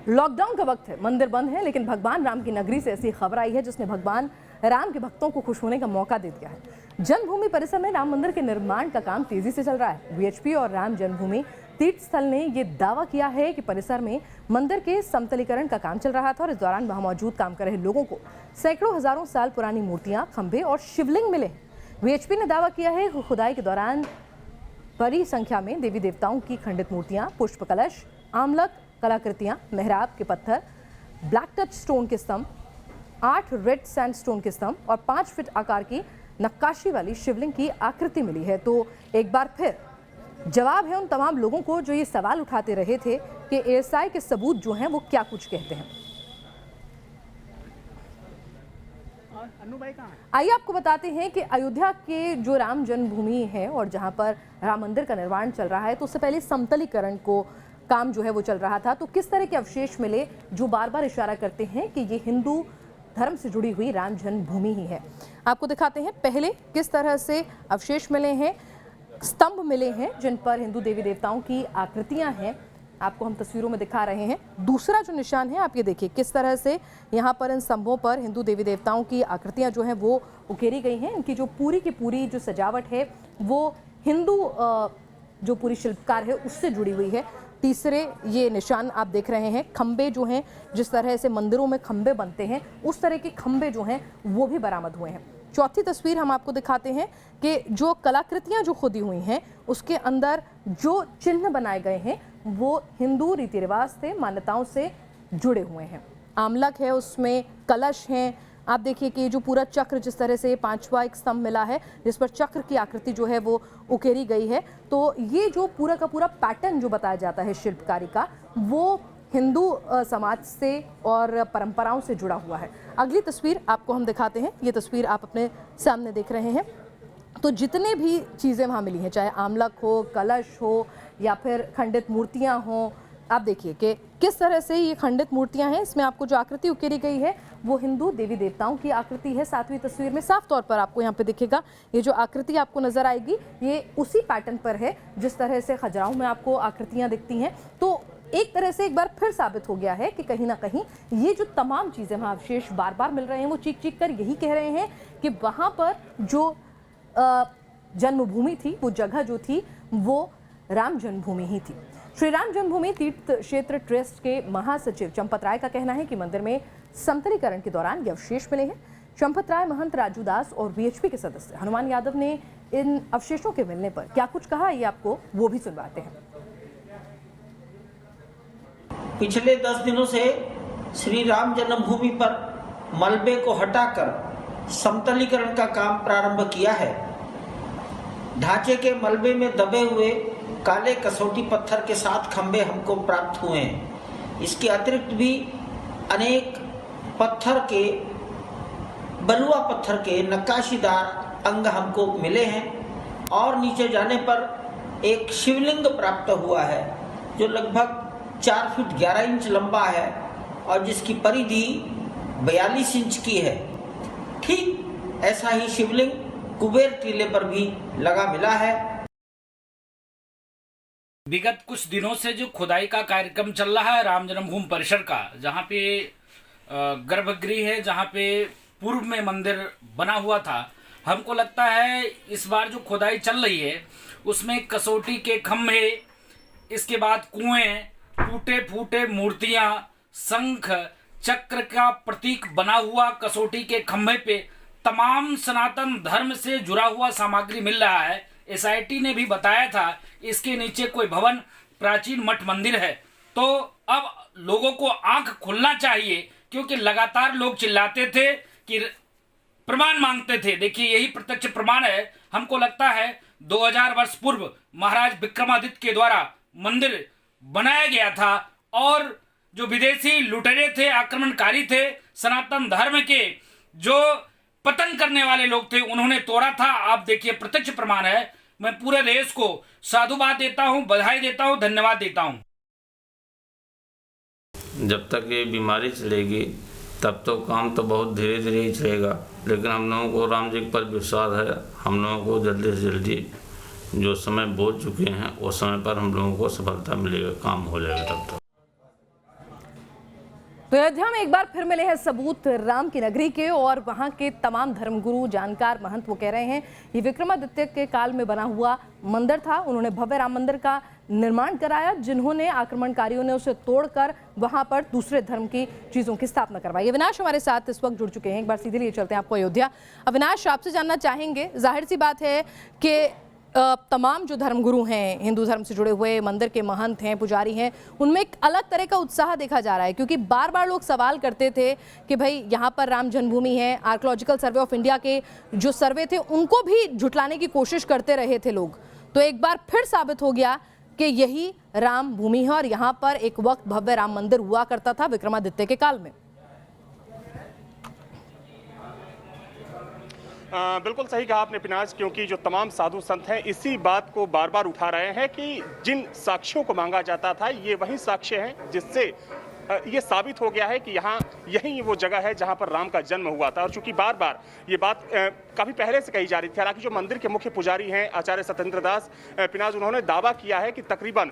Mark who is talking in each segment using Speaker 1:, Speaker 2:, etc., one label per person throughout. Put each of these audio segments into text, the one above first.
Speaker 1: Lockdown का वक्त है, मंदिर बंद है, लेकिन भगवान राम की नगरी से ऐसी खबर आई है जिसने भगवान राम के भक्तों को खुश होने का मौका दे दिया है। जन्मभूमि परिसर में राम मंदिर के निर्माण का काम तेजी से चल रहा है। वीएचपी और राम जन्मभूमि तीर्थ स्थल ने ये दावा किया है कि परिसर में मंदिर के समतलीकरण का काम चल रहा था और इस दौरान वहां मौजूद काम कर रहे लोगों को सैकड़ों हजारों साल पुरानी मूर्तियां, खंभे और शिवलिंग मिले। वीएचपी ने दावा किया है कि खुदाई के दौरान बड़ी संख्या में देवी देवताओं की खंडित मूर्तियां, पुष्प कलश, आमलक कलाकृतियां, मेहराब के पत्थर, ब्लैक टच स्टोन के स्तंभ, 8 रेड सैंडस्टोन के स्तंभ और 5 फीट आकार की नक्काशी वाली शिवलिंग की आकृति मिली है। तो एक बार फिर जवाब है उन तमाम लोगों को जो ये सवाल उठाते रहे थे कि एएसआई के सबूत जो हैं वो क्या कुछ कहते हैं। आइए आपको बताते हैं कि अयोध्या के जो राम जन्मभूमि है और जहां पर राम मंदिर का निर्माण चल रहा है, तो उससे पहले समतलीकरण को काम जो है वो चल रहा था। तो किस तरह के अवशेष मिले जो बार बार इशारा करते हैं कि ये हिंदू धर्म से जुड़ी हुई राम जन्मभूमि ही है। आपको दिखाते हैं पहले किस तरह से अवशेष मिले हैं, स्तंभ मिले हैं जिन पर हिंदू देवी देवताओं की आकृतियां हैं, आपको हम तस्वीरों में दिखा रहे हैं। दूसरा जो निशान है आप ये देखिए किस तरह से यहाँ पर इन स्तंभों पर हिंदू देवी देवताओं की आकृतियां जो हैं वो उकेरी गई हैं। इनकी जो पूरी की पूरी जो सजावट है वो हिंदू जो पूरी शिल्पकार है उससे जुड़ी हुई है। तीसरे ये निशान आप देख रहे हैं, खंबे जो हैं, जिस तरह से मंदिरों में खंबे बनते हैं उस तरह के खंबे जो हैं वो भी बरामद हुए हैं। चौथी तस्वीर हम आपको दिखाते हैं कि जो कलाकृतियां जो खुदी हुई हैं उसके अंदर जो चिन्ह बनाए गए हैं वो हिंदू रीति रिवाज से, मान्यताओं से जुड़े हुए हैं। आमलक है, उसमें कलश हैं। आप देखिए कि जो पूरा चक्र, जिस तरह से 5वां एक स्तंभ मिला है जिस पर चक्र की आकृति जो है वो उकेरी गई है। तो ये जो पूरा का पूरा पैटर्न जो बताया जाता है शिल्पकारी का, वो हिंदू समाज से और परंपराओं से जुड़ा हुआ है। अगली तस्वीर आपको हम दिखाते हैं, ये तस्वीर आप अपने सामने देख रहे हैं। तो जितने भी चीज़ें वहाँ मिली हैं, चाहे आमलक हो, कलश हो या फिर खंडित मूर्तियाँ हों, आप देखिए कि किस तरह से ये खंडित मूर्तियां हैं। इसमें आपको जो आकृति उकेरी गई है वो हिंदू देवी देवताओं की आकृति है। 7वीं तस्वीर में साफ तौर पर आपको यहाँ पे दिखेगा, ये जो आकृति आपको नजर आएगी ये उसी पैटर्न पर है जिस तरह से खजुराहो में आपको आकृतियां दिखती हैं। तो एक तरह से एक बार फिर साबित हो गया है कि कहीं ना कहीं ये जो तमाम चीज़ें वहाँ अवशेष बार बार मिल रहे हैं वो चीख चीख कर यही कह रहे हैं कि वहाँ पर जो जन्मभूमि थी, वो जगह जो थी वो राम जन्मभूमि ही थी। श्री राम जन्मभूमि तीर्थ क्षेत्र ट्रस्ट के महासचिव चंपत राय का कहना है कि मंदिर में समतलीकरण के दौरान ये अवशेष मिले हैं। चंपत राय, महंत राजू दास और वीएचपी के सदस्य हनुमान यादव ने इन अवशेषों के मिलने पर क्या कुछ कहा, ये आपको वो भी सुनवाते हैं।
Speaker 2: पिछले 10 दिनों से श्री राम जन्मभूमि पर मलबे को हटाकर समतलीकरण का काम प्रारंभ किया है। ढांचे के मलबे में दबे हुए काले कसौटी पत्थर के 7 खंबे हमको प्राप्त हुए हैं। इसके अतिरिक्त भी अनेक पत्थर के, बलुआ पत्थर के नक्काशीदार अंग हमको मिले हैं और नीचे जाने पर एक शिवलिंग प्राप्त हुआ है जो लगभग 4 फीट 11 इंच लंबा है और जिसकी परिधि 42 इंच की है। ठीक ऐसा ही शिवलिंग कुबेर टीले पर भी लगा मिला है।
Speaker 3: विगत कुछ दिनों से जो खुदाई का कार्यक्रम चल रहा है राम जन्मभूमि परिसर का, जहाँ पे गर्भगृह है, जहाँ पे पूर्व में मंदिर बना हुआ था, हमको लगता है इस बार जो खुदाई चल रही है उसमें कसौटी के खंभे, इसके बाद कुएं, टूटे फूटे मूर्तियां, शंख चक्र का प्रतीक बना हुआ कसौटी के खंभे पे तमाम सनातन धर्म से जुड़ा हुआ सामग्री मिल रहा है। एसआईटी ने भी बताया था इसके नीचे कोई भवन, प्राचीन मठ मंदिर है। तो अब लोगों को आंख खुलना चाहिए, क्योंकि लगातार लोग चिल्लाते थे कि प्रमाण मांगते थे। देखिए यही प्रत्यक्ष प्रमाण है। हमको लगता है 2000 वर्ष पूर्व महाराज विक्रमादित्य के द्वारा मंदिर बनाया गया था और जो विदेशी लुटेरे थे, आक्रमणकारी थे, सनातन धर्म के जो पतन करने वाले लोग थे, उन्होंने तोड़ा था। आप देखिए प्रत्यक्ष प्रमाण है। मैं पूरे देश को साधुवाद देता हूं, बधाई देता हूं, धन्यवाद देता हूं।
Speaker 4: जब तक ये बीमारी चलेगी तब तो काम तो बहुत धीरे धीरे ही चलेगा, लेकिन हम लोगों को राम जी पर विश्वास है। हम लोगों को जल्दी से जल्दी जो समय बोल चुके हैं उस समय पर हम लोगों को सफलता मिलेगा, काम हो जाएगा तब तक।
Speaker 1: तो अयोध्या में एक बार फिर मिले हैं सबूत राम की नगरी के, और वहां के तमाम धर्मगुरु, जानकार, महंत वो कह रहे हैं ये विक्रमादित्य के काल में बना हुआ मंदिर था। उन्होंने भव्य राम मंदिर का निर्माण कराया, जिन्होंने आक्रमणकारियों ने उसे तोड़कर वहां पर दूसरे धर्म की चीजों की स्थापना करवाई। अविनाश हमारे साथ इस वक्त जुड़ चुके हैं, एक बार सीधे लिए चलते हैं आपको अयोध्या। अविनाश, आपसे जानना चाहेंगे, जाहिर सी बात है कि तमाम जो धर्मगुरु हैं, हिंदू धर्म से जुड़े हुए, मंदिर के महंत हैं, पुजारी हैं, उनमें एक अलग तरह का उत्साह देखा जा रहा है, क्योंकि बार बार लोग सवाल करते थे कि भाई यहाँ पर राम जन्मभूमि है। आर्कियोलॉजिकल सर्वे ऑफ इंडिया के जो सर्वे थे उनको भी झुटलाने की कोशिश करते रहे थे लोग। तो एक बार फिर साबित हो गया कि यही राम भूमि है और यहाँ पर एक वक्त भव्य राम मंदिर हुआ करता था विक्रमादित्य के काल में।
Speaker 5: बिल्कुल सही कहा आपने पिनाज, क्योंकि जो तमाम साधु संत हैं इसी बात को बार बार उठा रहे हैं कि जिन साक्ष्यों को मांगा जाता था ये वही साक्ष्य हैं जिससे ये साबित हो गया है कि यहाँ यही वो जगह है जहाँ पर राम का जन्म हुआ था। और चूंकि बार बार ये बात काफ़ी पहले से कही जा रही थी, हालांकि जो मंदिर के मुख्य पुजारी हैं आचार्य सत्येंद्र दास पिनाज, उन्होंने दावा किया है कि तकरीबन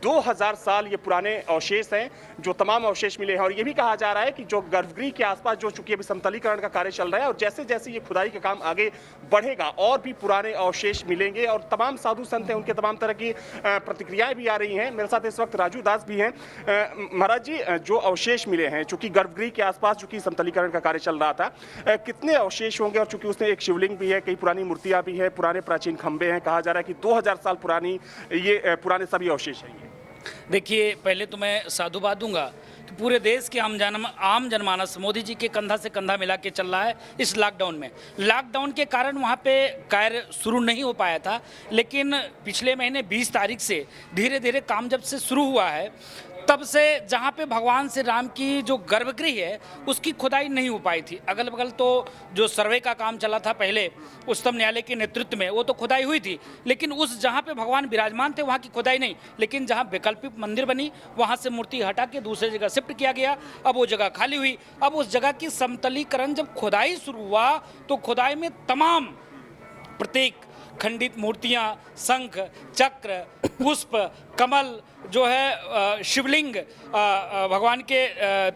Speaker 5: 2000 साल ये पुराने अवशेष हैं जो तमाम अवशेष मिले हैं। और ये भी कहा जा रहा है कि जो गर्भगृह के आसपास जो चूंकि अभी समतलीकरण का कार्य चल रहा है और जैसे जैसे ये खुदाई का काम आगे बढ़ेगा और भी पुराने अवशेष मिलेंगे। और तमाम साधु संत हैं, उनके तमाम तरह की प्रतिक्रियाएं भी आ रही हैं। मेरे साथ इस वक्त राजू दास भी हैं। महाराज जी, जो अवशेष मिले हैं चूंकि गर्भगृह के आसपास चूंकि समतलीकरण का कार्य चल रहा था, कितने अवशेष होंगे? और चूंकि उसमें एक शिवलिंग भी है, कई पुरानी मूर्तियां भी है, पुराने प्राचीन खंबे हैं, कहा जा रहा है कि 2000 साल पुरानी ये पुराने सभी अवशेष हैं।
Speaker 3: देखिए, पहले तो मैं साधुवाद दूंगा कि पूरे देश के आम जनमानस मोदी जी के कंधा से कंधा मिला के चल रहा है इस लॉकडाउन में। लॉकडाउन के कारण वहाँ पे कार्य शुरू नहीं हो पाया था, लेकिन पिछले महीने 20 तारीख से धीरे धीरे काम जब से शुरू हुआ है तब से जहाँ पे भगवान श्री राम की जो गर्भगृह है उसकी खुदाई नहीं हो पाई थी। अगल बगल तो जो सर्वे का काम चला था पहले उच्चतम न्यायालय के नेतृत्व में, वो तो खुदाई हुई थी, लेकिन उस जहाँ पे भगवान विराजमान थे वहाँ की खुदाई नहीं। लेकिन जहाँ वैकल्पिक मंदिर बनी वहाँ से मूर्ति हटा के दूसरी जगह शिफ्ट किया गया, अब वो जगह खाली हुई। अब उस जगह की समतलीकरण जब खुदाई शुरू हुआ तो खुदाई में तमाम प्रतीक, खंडित मूर्तियां, शंख, चक्र, पुष्प, कमल जो है, शिवलिंग, भगवान के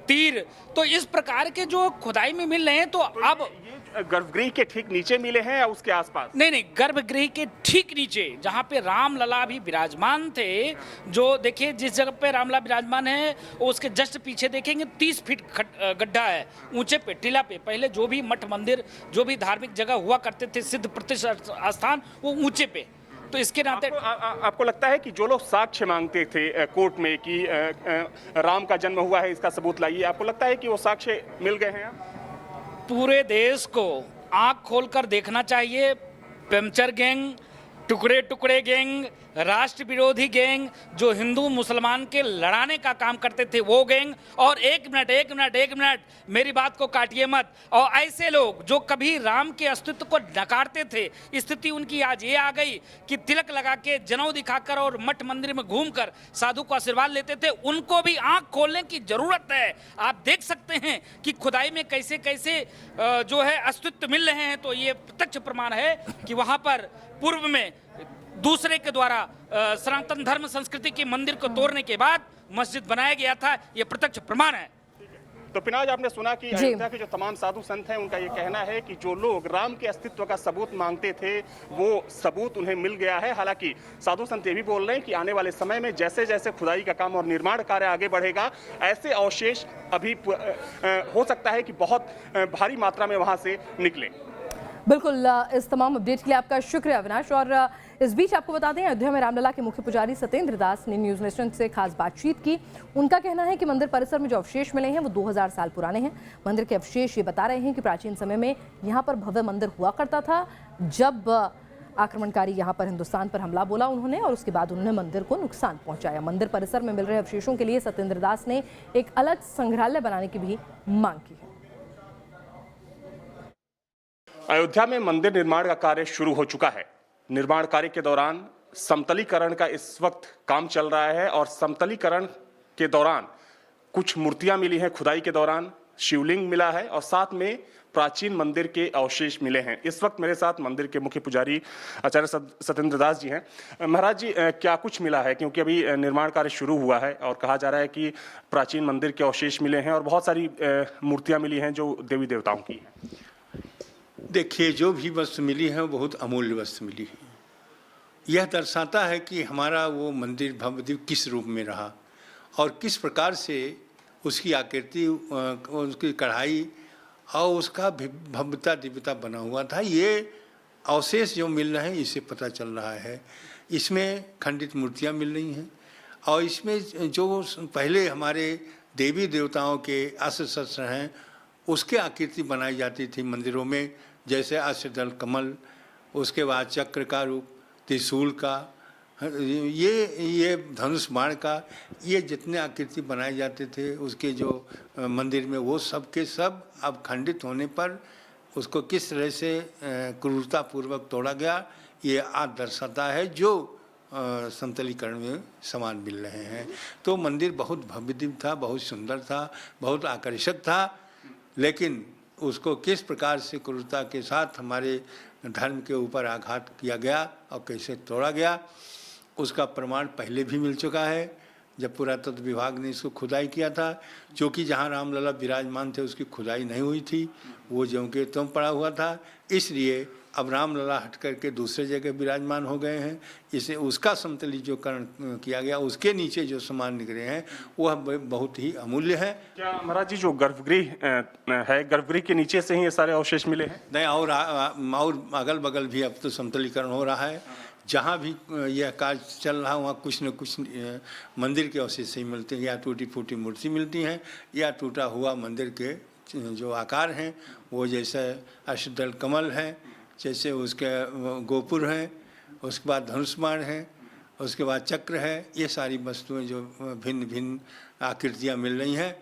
Speaker 3: तीर, तो इस प्रकार के जो खुदाई में मिल रहे हैं। तो अब
Speaker 5: ये गर्भगृह के ठीक नीचे मिले हैं या उसके आसपास?
Speaker 3: नहीं, गर्भगृह के ठीक नीचे जहाँ पे रामलला भी विराजमान थे, जो देखिए जिस जगह पे रामलला विराजमान है उसके जस्ट पीछे देखेंगे 30 फीट गड्ढा है ऊंचे पे, टीला पे। पहले जो भी मठ मंदिर, जो भी धार्मिक जगह हुआ करते थे, सिद्ध प्रतिष्ठित स्थान, वो ऊंचे पे। तो इसके नाते
Speaker 5: आपको लगता है कि जो लोग साक्ष्य मांगते थे कोर्ट में कि राम का जन्म हुआ है, इसका सबूत लाइए, आपको लगता है कि वो साक्ष्य मिल गए हैं?
Speaker 3: पूरे देश को आंख खोलकर देखना चाहिए। पंचर गैंग, टुकड़े टुकड़े गैंग, राष्ट्र विरोधी गैंग, जो हिंदू मुसलमान के लड़ाने का काम करते थे वो गैंग, और एक मिनट मेरी बात को काटिए मत, और ऐसे लोग जो कभी राम के अस्तित्व को नकारते थे, स्थिति उनकी आज ये आ गई कि तिलक लगा के, जनेऊ दिखाकर और मठ मंदिर में घूमकर साधु को आशीर्वाद लेते थे, उनको भी आंख खोलने की जरूरत है। आप देख सकते हैं कि खुदाई में कैसे कैसे जो है अस्तित्व मिल रहे हैं। तो ये प्रत्यक्ष प्रमाण है कि वहाँ पर पूर्व में दूसरे के द्वारा सनातन धर्म संस्कृति के मंदिर को तोड़ने के बाद मस्जिद बनाया गया था, ये प्रत्यक्ष प्रमाण है।
Speaker 5: तो पिनाज, आपने सुना कि अयोध्या के जो तमाम साधु संत हैं उनका ये कहना है कि जो लोग राम के अस्तित्व का सबूत मांगते थे वो सबूत उन्हें मिल गया है। हालांकि साधु संत ये भी बोल रहे हैं कि आने वाले समय में जैसे जैसे खुदाई का काम और निर्माण कार्य आगे बढ़ेगा, ऐसे अवशेष अभी हो सकता है कि बहुत भारी मात्रा में वहां से निकले।
Speaker 1: बिल्कुल, इस तमाम अपडेट के लिए आपका शुक्रिया अविनाश। और इस बीच आपको बता दें, अयोध्या में रामलला के मुख्य पुजारी सत्येंद्र दास ने न्यूज़ नेशन से खास बातचीत की। उनका कहना है कि मंदिर परिसर में जो अवशेष मिले हैं वो 2000 साल पुराने हैं। मंदिर के अवशेष ये बता रहे हैं कि प्राचीन समय में यहाँ पर भव्य मंदिर हुआ करता था। जब आक्रमणकारी यहाँ पर हिंदुस्तान पर हमला बोला उन्होंने, और उसके बाद उन्होंने मंदिर को नुकसान पहुंचाया। मंदिर परिसर में मिल रहे अवशेषों के लिए सत्येंद्र दास ने एक अलग संग्रहालय बनाने की भी मांग की है।
Speaker 5: अयोध्या में मंदिर निर्माण का कार्य शुरू हो चुका है। निर्माण कार्य के दौरान समतलीकरण का इस वक्त काम चल रहा है और समतलीकरण के दौरान कुछ मूर्तियां मिली हैं खुदाई के दौरान, शिवलिंग मिला है और साथ में प्राचीन मंदिर के अवशेष मिले हैं। इस वक्त मेरे साथ मंदिर के मुख्य पुजारी आचार्य सत्येंद्र दास जी हैं। महाराज जी, क्या कुछ मिला है, क्योंकि अभी निर्माण कार्य शुरू हुआ है और कहा जा रहा है कि प्राचीन मंदिर के अवशेष मिले हैं और बहुत सारी मूर्तियां मिली हैं जो देवी देवताओं की हैं।
Speaker 6: देखिए, जो भी वस्तु मिली है वो बहुत अमूल्य वस्तु मिली है। यह दर्शाता है कि हमारा वो मंदिर भव्य दिव्य किस रूप में रहा और किस प्रकार से उसकी आकृति, उसकी कढ़ाई और उसका भव्यता दिव्यता बना हुआ था। ये अवशेष जो मिल रहे हैं इससे पता चल रहा है। इसमें खंडित मूर्तियां मिल रही हैं और इसमें जो पहले हमारे देवी देवताओं के अस्त्र शस्त्र हैं उसके आकृति बनाई जाती थी मंदिरों में, जैसे अष्टदल कमल, उसके बाद चक्र का रूप, त्रिशूल का, ये धनुष बाण का, ये जितने आकृति बनाए जाते थे उसके जो मंदिर में, वो सब के सब अब खंडित होने पर उसको किस तरह से क्रूरतापूर्वक तोड़ा गया, ये आज दर्शाता है जो समतलीकरण में सामान मिल रहे हैं। तो मंदिर बहुत भव्य दिव्य था, बहुत सुंदर था, बहुत आकर्षक था, लेकिन उसको किस प्रकार से क्रूरता के साथ हमारे धर्म के ऊपर आघात किया गया और कैसे तोड़ा गया, उसका प्रमाण पहले भी मिल चुका है। जब पुरातत्व विभाग ने इसको खुदाई किया था, जो कि जहाँ रामलला विराजमान थे उसकी खुदाई नहीं हुई थी, वो ज्यों के त्यों पड़ा हुआ था, इसलिए अब रामलला हट करके दूसरे जगह विराजमान हो गए हैं। इसे उसका समतलीकरण किया गया, उसके नीचे जो सामान निकले हैं वह बहुत ही अमूल्य है।
Speaker 5: क्या महाराज जी, जो गर्भगृह है, गर्भगृह के नीचे से ही ये सारे अवशेष मिले हैं?
Speaker 6: नहीं, और अगल बगल भी अब तो समतलीकरण हो रहा है। जहाँ भी यह कार्य चल रहा है वहाँ कुछ न कुछ मंदिर के अवशेष ही मिलते हैं, या टूटी फूटी मूर्ति मिलती हैं या टूटा हुआ मंदिर के जो आकार हैं वो, जैसे अष्टदल कमल है, जैसे उसके गोपुर हैं, उसके बाद धनुष बाण है, उसके बाद चक्र है। ये सारी वस्तुएं जो भिन्न भिन्न आकृतियाँ मिल रही हैं